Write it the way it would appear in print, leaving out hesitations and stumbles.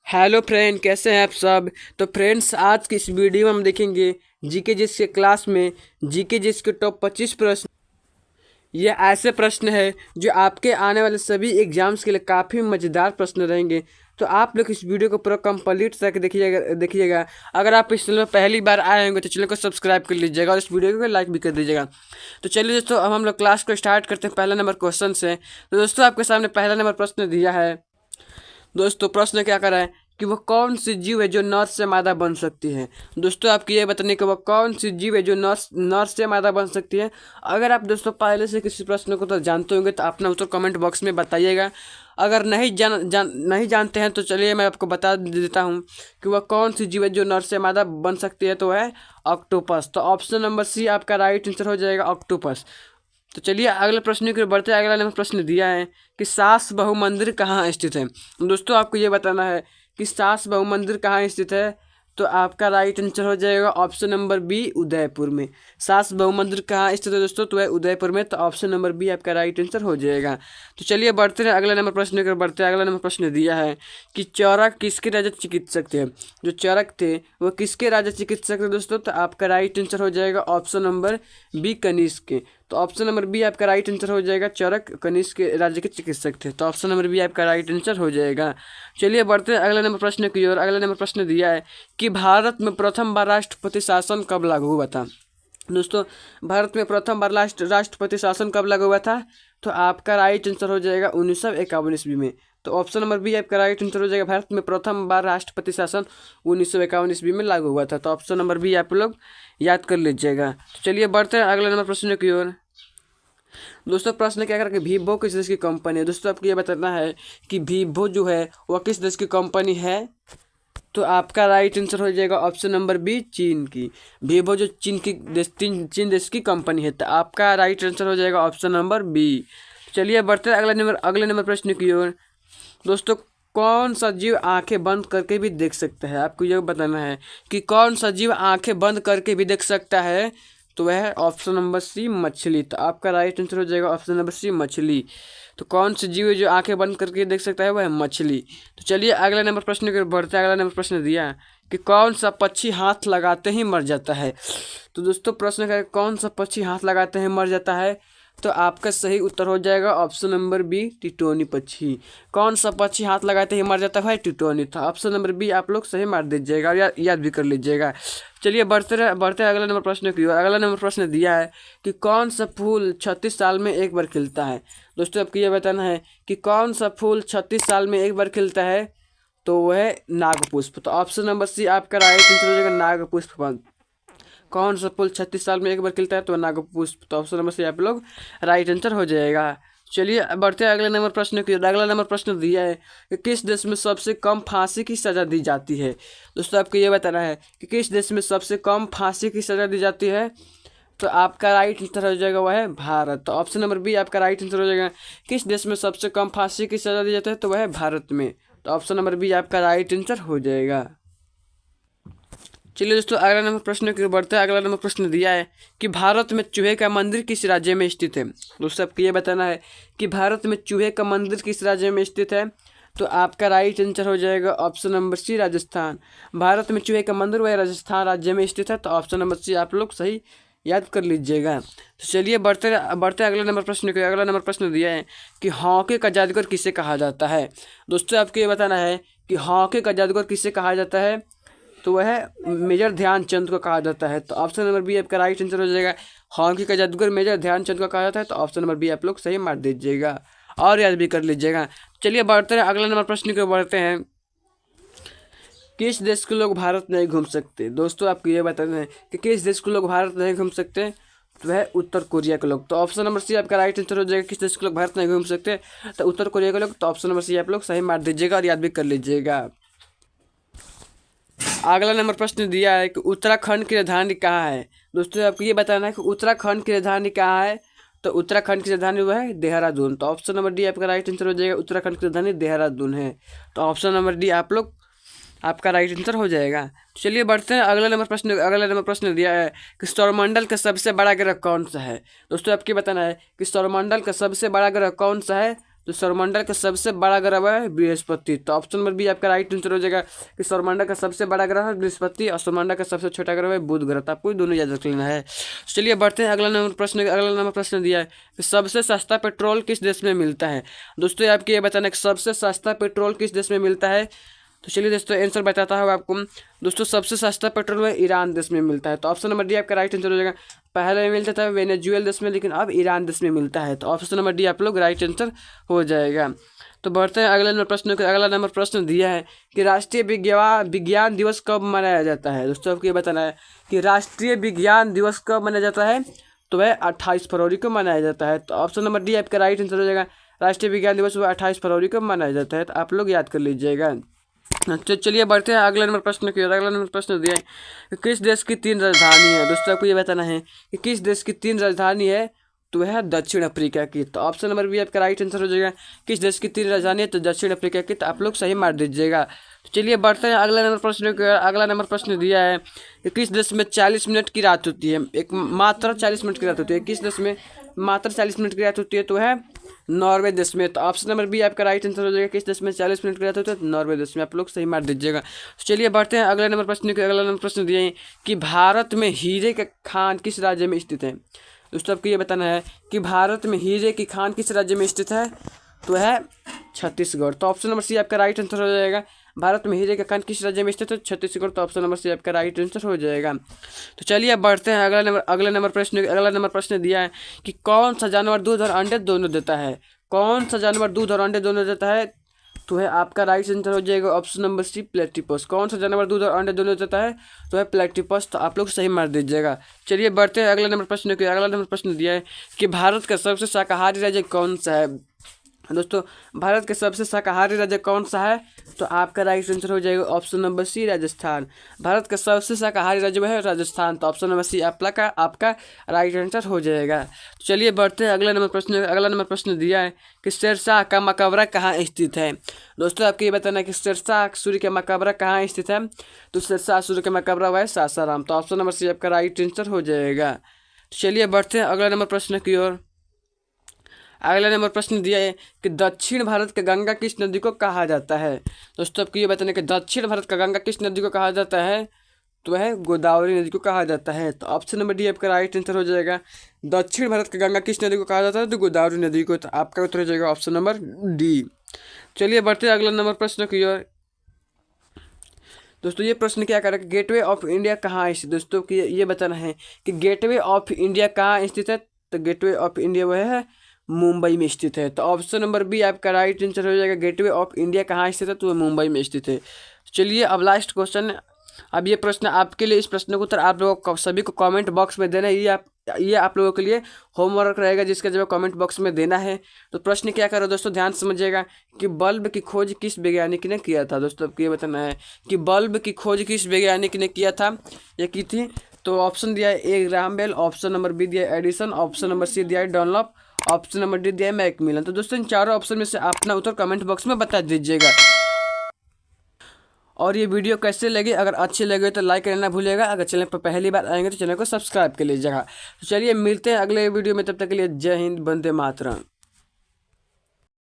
Hello friend, कैसे हैं आप सब। तो फ्रेंड्स, आज की इस वीडियो में हम देखेंगे जीके जिस के क्लास में जीके जिस के टॉप 25 प्रश्न। ये ऐसे प्रश्न है जो आपके आने वाले सभी एग्जाम्स के लिए काफ़ी मज़ेदार प्रश्न रहेंगे। तो आप लोग इस वीडियो को पूरा कंप्लीट तक देखिएगा। अगर आप इस चैनल में पहली बार आए होंगे तो चैनल को सब्सक्राइब कर लीजिएगा और इस वीडियो को लाइक भी कर दीजिएगा। तो चलिए दोस्तों, अब हम लोग क्लास को स्टार्ट करते हैं पहला नंबर क्वेश्चन से। तो दोस्तों, आपके सामने पहला नंबर प्रश्न दिया है। दोस्तों, प्रश्न क्या कर रहा है कि वह कौन सी जीव है जो नर से मादा बन सकती है। दोस्तों, आपको ये बताने कि वह कौन सी जीव है जो नर से मादा बन सकती है। अगर आप दोस्तों पहले से किसी प्रश्न को तो जानते होंगे तो अपना उत्तर कमेंट बॉक्स में बताइएगा। अगर नहीं जानते हैं तो चलिए मैं आपको बता देता हूँ कि वह कौन सी जीव है जो नर से मादा बन सकती है। तो है ऑक्टोपस। तो ऑप्शन नंबर सी आपका राइट आंसर हो जाएगा, ऑक्टोपस। तो चलिए अगले प्रश्न की ओर बढ़ते हैं। अगला नंबर प्रश्न दिया है कि सास बहु मंदिर कहाँ स्थित है। दोस्तों, आपको ये बताना है कि सास बहु मंदिर कहाँ स्थित है। तो आपका राइट आंसर हो जाएगा ऑप्शन नंबर बी, उदयपुर में। सास बहु मंदिर कहाँ स्थित है दोस्तों, तो है उदयपुर में। तो ऑप्शन नंबर बी आपका राइट आंसर हो जाएगा। तो चलिए बढ़ते हैं अगला नंबर प्रश्न की ओर बढ़ते हैं। अगला नंबर प्रश्न दिया है कि चौरक किसके राजा चिकित्सक थे। जो चौरक थे वो किसके राजा चिकित्सक थे दोस्तों। तो आपका राइट आंसर हो जाएगा ऑप्शन नंबर बी, कनिष्क के। तो ऑप्शन नंबर बी आपका राइट आंसर हो जाएगा, चौरक कनिष्क के राज्य के चिकित्सक थे। तो ऑप्शन नंबर बी आपका राइट आंसर हो जाएगा। चलिए बढ़ते हैं अगले नंबर प्रश्न की ओर। अगला नंबर प्रश्न दिया है कि भारत में प्रथम बार राष्ट्रपति शासन कब लागू हुआ था। दोस्तों, भारत में प्रथम बार राष्ट्रपति शासन कब लागू हुआ था। तो आपका राइट आंसर हो जाएगा 1951 ईस्वी में। तो ऑप्शन नंबर बी आपका राइट आंसर हो जाएगा, भारत में प्रथम बार राष्ट्रपति शासन 1951 ईस्वी में लागू हुआ था। तो ऑप्शन नंबर बी आप लोग याद कर लीजिएगा। तो चलिए बढ़ते हैं अगले नंबर प्रश्न की ओर। दोस्तों, प्रश्न क्या करके वीवो किस देश की कंपनी है। दोस्तों, आपको ये बताना है कि वीवो जो है वह किस देश की कंपनी है। तो आपका राइट आंसर हो जाएगा ऑप्शन नंबर बी, चीन की। वीवो जो चीन देश की कंपनी है। तो आपका राइट आंसर हो जाएगा ऑप्शन नंबर बी। चलिए बढ़ते हैं अगले नंबर प्रश्न की ओर। दोस्तों, कौन सा जीव आंखें बंद करके भी देख सकता है। आपको यह बताना है कि कौन सा जीव आंखें बंद करके भी देख सकता है। तो वह है ऑप्शन नंबर सी, मछली। तो आपका राइट आंसर हो जाएगा ऑप्शन नंबर सी, मछली। तो कौन सी जीव है जो आंखें बंद करके देख सकता है, वह है मछली। तो चलिए अगला नंबर प्रश्न की ओर बढ़ते हैं। अगला नंबर प्रश्न दिया कि कौन सा पक्षी हाथ लगाते ही मर जाता है। तो दोस्तों, प्रश्न है कौन सा पक्षी हाथ लगाते ही मर जाता है। तो आपका सही उत्तर हो जाएगा ऑप्शन नंबर बी, टिटोनी पक्षी। कौन सा पक्षी हाथ लगाते ही मर जाता है, टिटोनी। था ऑप्शन नंबर बी आप लोग सही मार दीजिएगा और याद भी कर लीजिएगा। चलिए बढ़ते अगला नंबर प्रश्न की ओर। अगला नंबर प्रश्न दिया है कि कौन सा फूल 36 साल में एक बार खिलता है। दोस्तों, आपको यह बताना है कि कौन सा फूल 36 साल में एक बार खिलता है। तो वह है नागपुष्प। तो ऑप्शन नंबर सी आपका राइट आंसर हो जाएगा, नागपुष्प। कौन सा फूल 36 साल में एक बार खिलता है, तो नागपुष्प। तो ऑप्शन नंबर सी आप लोग राइट आंसर हो जाएगा। चलिए बढ़ते हैं अगले नंबर प्रश्न की। अगला नंबर प्रश्न दिया है कि किस देश में सबसे कम फांसी की सज़ा दी जाती है। दोस्तों, आपको ये बताना है कि किस देश में सबसे कम फांसी की सज़ा दी जाती है। तो आपका राइट आंसर हो जाएगा, वह है भारत। तो ऑप्शन नंबर बी आपका राइट आंसर हो जाएगा, किस देश में सबसे कम फांसी की सज़ा दी जाती है। तो वह है भारत में। तो ऑप्शन नंबर बी आपका राइट आंसर हो जाएगा। चलिए दोस्तों, अगला नंबर प्रश्न की ओर बढ़ते हैं। अगला नंबर प्रश्न दिया है कि भारत में चूहे का मंदिर किस राज्य में स्थित है। दोस्तों, आपको ये बताना है कि भारत में चूहे का मंदिर किस राज्य में स्थित है। तो आपका राइट आंसर हो जाएगा option number C, Rajasthan. Bharat में चूहे का मंदिर वह राजस्थान राज्य में स्थित है। तो ऑप्शन नंबर सी आप लोग सही याद कर लीजिएगा। तो चलिए बढ़ते अगले नंबर प्रश्न को। अगला नंबर प्रश्न दिया है कि हॉकी का जादूगर किसे कहा जाता है। दोस्तों, आपको ये बताना है कि हॉकी का जादूगर किसे कहा जाता है। तो वह मेजर ध्यानचंद को कहा जाता है। तो ऑप्शन नंबर बी आपका राइट आंसर हो जाएगा, हॉकी का जादूगर मेजर ध्यानचंद को कहा जाता है। तो ऑप्शन नंबर बी आप लोग सही मार दीजिएगा और याद भी कर लीजिएगा। चलिए बढ़ते हैं अगला नंबर प्रश्न की ओर बढ़ते हैं। किस देश के लोग भारत नहीं घूम सकते। दोस्तों, आपको ये बताना है कि किस देश के लोग भारत नहीं घूम सकते। तो वह उत्तर कोरिया के लोग। तो ऑप्शन नंबर सी आपका राइट आंसर हो जाएगा, किस देश के लोग भारत नहीं घूम सकते। तो उत्तर कोरिया के लोग। तो ऑप्शन नंबर सी आप लोग सही मार दीजिएगा और याद भी कर लीजिएगा। अगला नंबर प्रश्न दिया है कि उत्तराखंड की राजधानी कहाँ है। दोस्तों, आपको ये बताना है कि उत्तराखंड की राजधानी कहाँ है। तो उत्तराखंड की राजधानी वह है देहरादून। तो ऑप्शन नंबर डी आपका राइट आंसर हो जाएगा, उत्तराखंड की राजधानी देहरादून है। तो ऑप्शन नंबर डी आप लोग आपका राइट आंसर हो जाएगा। चलिए बढ़ते हैं अगला नंबर प्रश्न दिया है कि सौरमंडल का सबसे बड़ा ग्रह कौन सा है। दोस्तों, आपको बताना है कि सौरमंडल का सबसे बड़ा ग्रह कौन सा है। तो सौरमंडल का सबसे बड़ा ग्रह है बृहस्पति। तो ऑप्शन नंबर बी आपका राइट आंसर हो जाएगा कि सौरमंडल का सबसे बड़ा ग्रह है बृहस्पति और सौरमंडल का सबसे छोटा ग्रह है बुध ग्रह। तो आपको दोनों याद रख लेना है। चलिए बढ़ते हैं अगला नंबर प्रश्न दिया है कि सबसे सस्ता पेट्रोल किस देश में मिलता है। दोस्तों आपको ये बताना है कि सबसे सस्ता पेट्रोल किस देश में मिलता है। तो चलिए दोस्तों आंसर बताता हूँ आपको। दोस्तों सबसे सस्ता पेट्रोल है ईरान देश में मिलता है। तो ऑप्शन नंबर डी आपका राइट आंसर हो जाएगा। पहले मिलता था वेनेजुएला देश में, लेकिन अब ईरान देश में मिलता है। तो ऑप्शन नंबर डी आप लोग राइट आंसर हो जाएगा। तो बढ़ते हैं अगले नंबर प्रश्न दिया है कि राष्ट्रीय विज्ञान दिवस कब मनाया जाता है। दोस्तों आपको ये बताना है कि राष्ट्रीय विज्ञान दिवस कब मनाया जाता है। तो वह 28 फरवरी को मनाया जाता है। तो ऑप्शन नंबर डी आपका राइट आंसर हो जाएगा। राष्ट्रीय विज्ञान दिवस वह 28 फरवरी को मनाया जाता है। तो आप लोग याद कर लीजिएगा। तो चलिए बढ़ते हैं अगला नंबर प्रश्न की ओर। अगला नंबर प्रश्न दिया है कि किस देश की 3 राजधानी है। दोस्तों आपको ये बताना है कि किस देश की 3 राजधानी है। तो वह है दक्षिण अफ्रीका की। तो ऑप्शन नंबर बी आपका राइट आंसर हो जाएगा। किस देश की 3 राजधानी है। तो दक्षिण अफ्रीका की। तो आप लोग सही मार दीजिएगा। तो चलिए बढ़ते हैं अगला नंबर प्रश्न की ओर। अगला नंबर प्रश्न दिया है कि किस देश में 40 मिनट की रात होती है। मात्र 40 मिनट की रात होती है। किस देश में मात्र 40 मिनट की रात होती है। तो है नॉर्वे देश में। तो ऑप्शन नंबर बी आपका राइट आंसर हो जाएगा। किस देश में 40 मिनट की रात होती है। तो नॉर्वे देश में। आप लोग सही मार दीजिएगा। तो चलिए बढ़ते हैं अगले नंबर प्रश्न की। अगला नंबर प्रश्न दिए हैं कि भारत में हीरे का खान किस राज्य में स्थित है। दोस्तों आपको ये बताना है कि भारत में हीरे की खान किस राज्य में स्थित है। तो है छत्तीसगढ़। तो ऑप्शन नंबर सी आपका राइट आंसर हो जाएगा। भारत में हीरे का खान किस राज्य में स्थित है। छत्तीसगढ़। तो ऑप्शन नंबर सी आपका राइट आंसर हो जाएगा। तो चलिए बढ़ते हैं अगला नंबर प्रश्न दिया है कि कौन सा जानवर दूध और अंडे दोनों देता है। कौन सा जानवर दूध और अंडे दोनों देता है। तो है आपका राइट आंसर हो जाएगा ऑप्शन नंबर सी प्लेटिपस। कौन सा जानवर दूध और अंडे दोनों देता है। तो है प्लेटिपस। तो आप लोग सही मार दीजिएगा। चलिए बढ़ते हैं अगला नंबर प्रश्न की। अगला नंबर प्रश्न दिया है कि भारत का सबसे शाकाहारी राज्य कौन सा है। दोस्तों भारत का सबसे शाकाहारी राज्य कौन सा है। तो आपका राइट आंसर हो जाएगा option number C Rajasthan. Bharat का सबसे शाकाहारी राज्य है राजस्थान। तो ऑप्शन नंबर सी आपका राइट आंसर हो जाएगा। तो चलिए बढ़ते हैं अगला नंबर प्रश्न दिया है कि शेरशाह का मकबरा कहाँ स्थित है। दोस्तों आपको ये बताना है कि शेरशाह सूर्य का मकबरा कहाँ स्थित है। तो शेरशाह सूर्य का मकबरा हुआ है सासाराम। तो ऑप्शन नंबर सी आपका राइट आंसर हो जाएगा। तो चलिए बढ़ते हैं अगला नंबर प्रश्न की ओर। अगला नंबर प्रश्न दिया है कि दक्षिण भारत का गंगा किस नदी को कहा जाता है। दोस्तों आपको ये बताना है कि दक्षिण भारत का गंगा किस नदी को कहा जाता है। तो वह गोदावरी नदी को कहा जाता है। तो ऑप्शन नंबर डी आपका राइट आंसर हो जाएगा। दक्षिण भारत का गंगा किस नदी को कहा जाता है। तो गोदावरी नदी को। तो आपका उत्तर हो जाएगा ऑप्शन नंबर डी। चलिए बढ़ते हैं अगला नंबर प्रश्न की ओर। दोस्तों ये प्रश्न क्या करेगा, गेटवे ऑफ इंडिया कहाँ स्थित। दोस्तों की ये बताना है कि गेटवे ऑफ इंडिया कहाँ स्थित है। तो गेटवे ऑफ इंडिया वह है मुंबई में स्थित है। तो ऑप्शन नंबर बी आपका राइट आंसर हो जाएगा। गेटवे ऑफ इंडिया कहाँ स्थित है। तो वह मुंबई में स्थित है। चलिए अब लास्ट क्वेश्चन। अब ये प्रश्न आपके लिए, इस प्रश्न का उत्तर आप लोगों को सभी को कमेंट बॉक्स में देना है। ये आप लोगों के लिए होमवर्क रहेगा जिसका जवाब कमेंट बॉक्स में देना है। तो प्रश्न क्या करो दोस्तों, ध्यान समझिएगा कि बल्ब की खोज किस वैज्ञानिक ने किया था। दोस्तों आपको ये बताना है कि बल्ब की खोज किस वैज्ञानिक ने किया था या की थी। तो ऑप्शन दिया है A Graham Bell, option number B दिया है एडिसन, ऑप्शन नंबर सी दिया है डनलॉप, ऑप्शन नंबर डी दिया है मैकमिलन। तो दोस्तों इन चारों ऑप्शन में से अपना उत्तर कमेंट बॉक्स में बता दीजिएगा। और ये वीडियो कैसे लगे, अगर अच्छे लगे तो लाइक करना भूलिएगा। अगर चैनल पर पहली बार आएंगे तो चैनल को सब्सक्राइब कर लीजिएगा। तो चलिए मिलते हैं अगले वीडियो में, तब तक के लिए जय हिंद, वंदे मातरम।